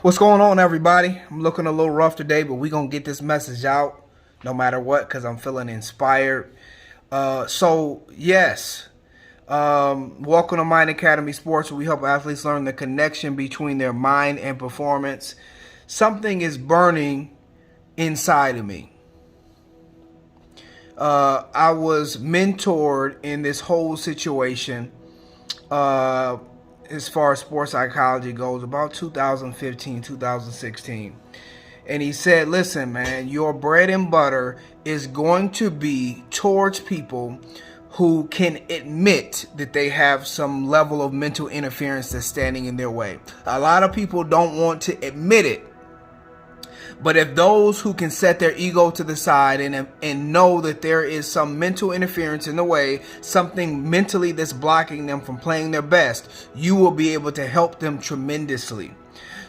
What's going on, everybody? I'm looking a little rough today, but we're going to get this message out no matter what because I'm feeling inspired. Yes, welcome to Mind Academy Sports, where we help athletes learn the connection between their mind and performance. Something is burning inside of me. I was mentored in this whole situation as far as sports psychology goes, about 2015, 2016. And he said, listen, man, your bread and butter is going to be towards people who can admit that they have some level of mental interference that's standing in their way. A lot of people don't want to admit it. But if those who can set their ego to the side and know that there is some mental interference in the way, something mentally that's blocking them from playing their best, you will be able to help them tremendously.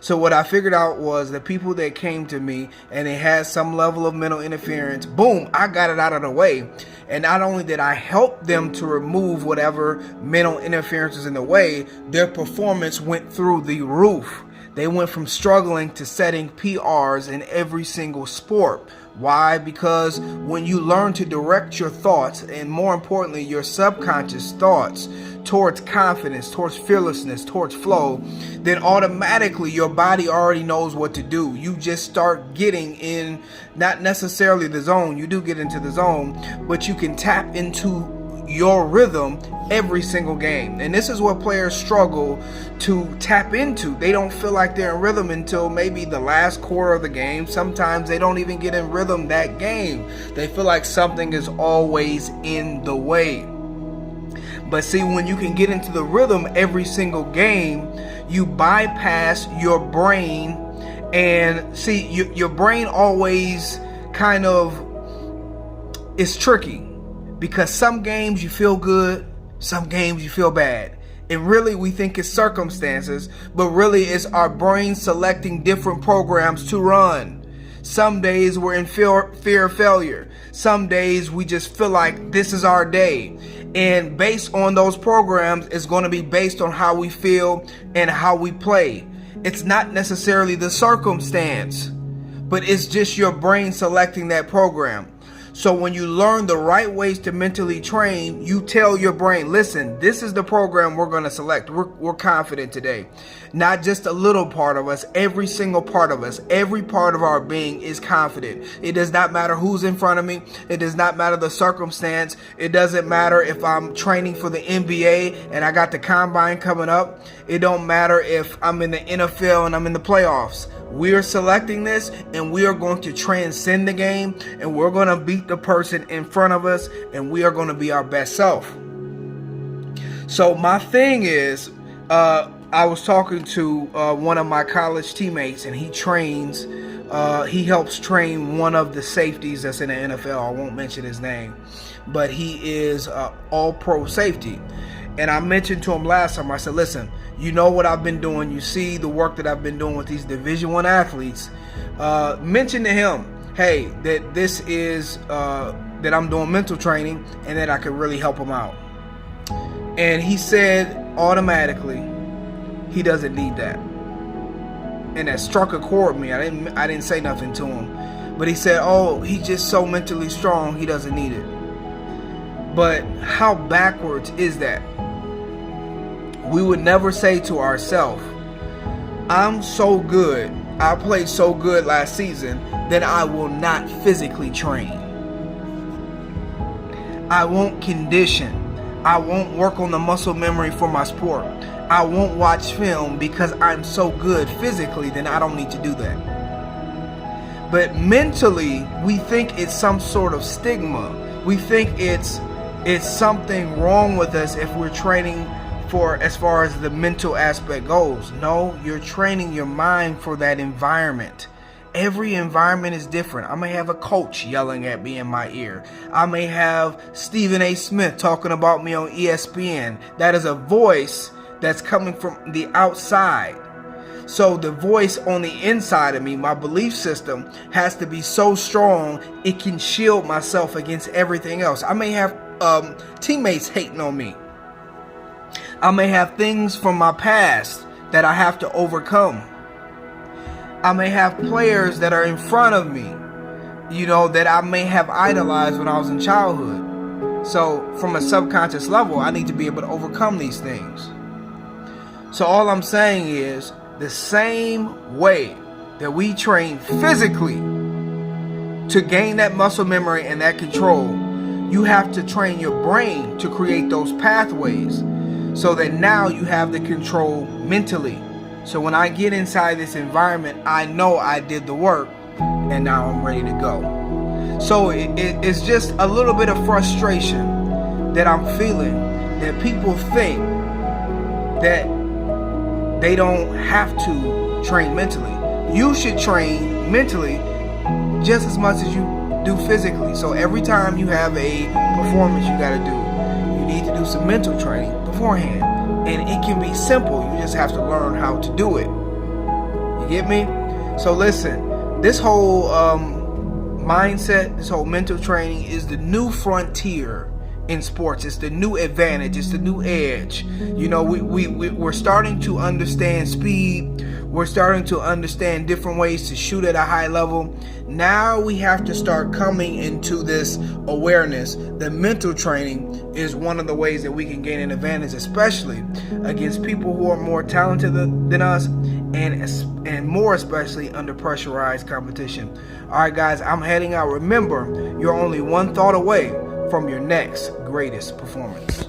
So what I figured out was the people that came to me and they had some level of mental interference, boom, I got it out of the way. And not only did I help them to remove whatever mental interference is in the way, their performance went through the roof. They went from struggling to setting PRs in every single sport. Why? Because when you learn to direct your thoughts, and more importantly, your subconscious thoughts towards confidence, towards fearlessness, towards flow, then automatically your body already knows what to do. You just start getting in, not necessarily the zone. You do get into the zone, but you can tap into your rhythm every single game. And this is what players struggle to tap into. They don't feel like they're in rhythm until maybe the last quarter of the game. Sometimes they don't even get in rhythm that game. They feel like something is always in the way. But see, when you can get into the rhythm every single game, you bypass your brain. And see, your brain always kind of is tricky. Because some games you feel good, some games you feel bad. And really we think it's circumstances, but really it's our brain selecting different programs to run. Some days we're in fear of failure. Some days we just feel like this is our day. And based on those programs, it's going to be based on how we feel and how we play. It's not necessarily the circumstance, but it's just your brain selecting that program. So when you learn the right ways to mentally train, you tell your brain, listen, this is the program we're going to select. We're confident today. Not just a little part of us, every single part of us, every part of our being is confident. It does not matter who's in front of me. It does not matter the circumstance. It doesn't matter if I'm training for the NBA and I got the combine coming up. It don't matter if I'm in the NFL and I'm in the playoffs. We're selecting this and we are going to transcend the game and we're going to beat the person in front of us and we are going to be our best self. So my thing is, I was talking to one of my college teammates and he helps train one of the safeties that's in the NFL. I won't mention his name, but he is all-pro safety. And I mentioned to him last time, I said, listen, you know what I've been doing. You see the work that I've been doing with these Division I athletes. Mention to him, hey, that this is, that I'm doing mental training and that I can really help him out. And he said automatically, he doesn't need that. And that struck a chord with me. I didn't say nothing to him. But he said, oh, he's just so mentally strong, he doesn't need it. But how backwards is that? We would never say to ourselves, I'm so good, I played so good last season that I will not physically train. I won't condition. I won't work on the muscle memory for my sport. I won't watch film because I'm so good physically, then I don't need to do that. But mentally, we think it's some sort of stigma. We think it's something wrong with us if we're training for as far as the mental aspect goes. No, you're training your mind for that environment. Every environment is different. I may have a coach yelling at me in my ear. I may have Stephen A. Smith talking about me on ESPN. That is a voice that's coming from the outside. So the voice on the inside of me, my belief system, has to be so strong it can shield myself against everything else. I may have teammates hating on me. I may have things from my past that I have to overcome. I may have players that are in front of me, that I may have idolized when I was in childhood. So from a subconscious level, I need to be able to overcome these things. So all I'm saying is, the same way that we train physically to gain that muscle memory and that control, you have to train your brain to create those pathways so that now you have the control mentally. So when I get inside this environment, I know I did the work and now I'm ready to go. So it's just a little bit of frustration that I'm feeling, that people think that they don't have to train mentally. You should train mentally just as much as you do physically. So every time you have a performance you got to do, you need to do some mental training beforehand. And it can be simple. You just have to learn how to do it. You get me? So listen, this whole mindset, this whole mental training is the new frontier in sports. It's the new advantage. It's the new edge. We're starting to understand speed. We're starting to understand different ways to shoot at a high level. Now we have to start coming into this awareness that mental training is one of the ways that we can gain an advantage, especially against people who are more talented than us, and more especially under pressurized competition. All right, guys, I'm heading out. Remember, you're only one thought away from your next greatest performance.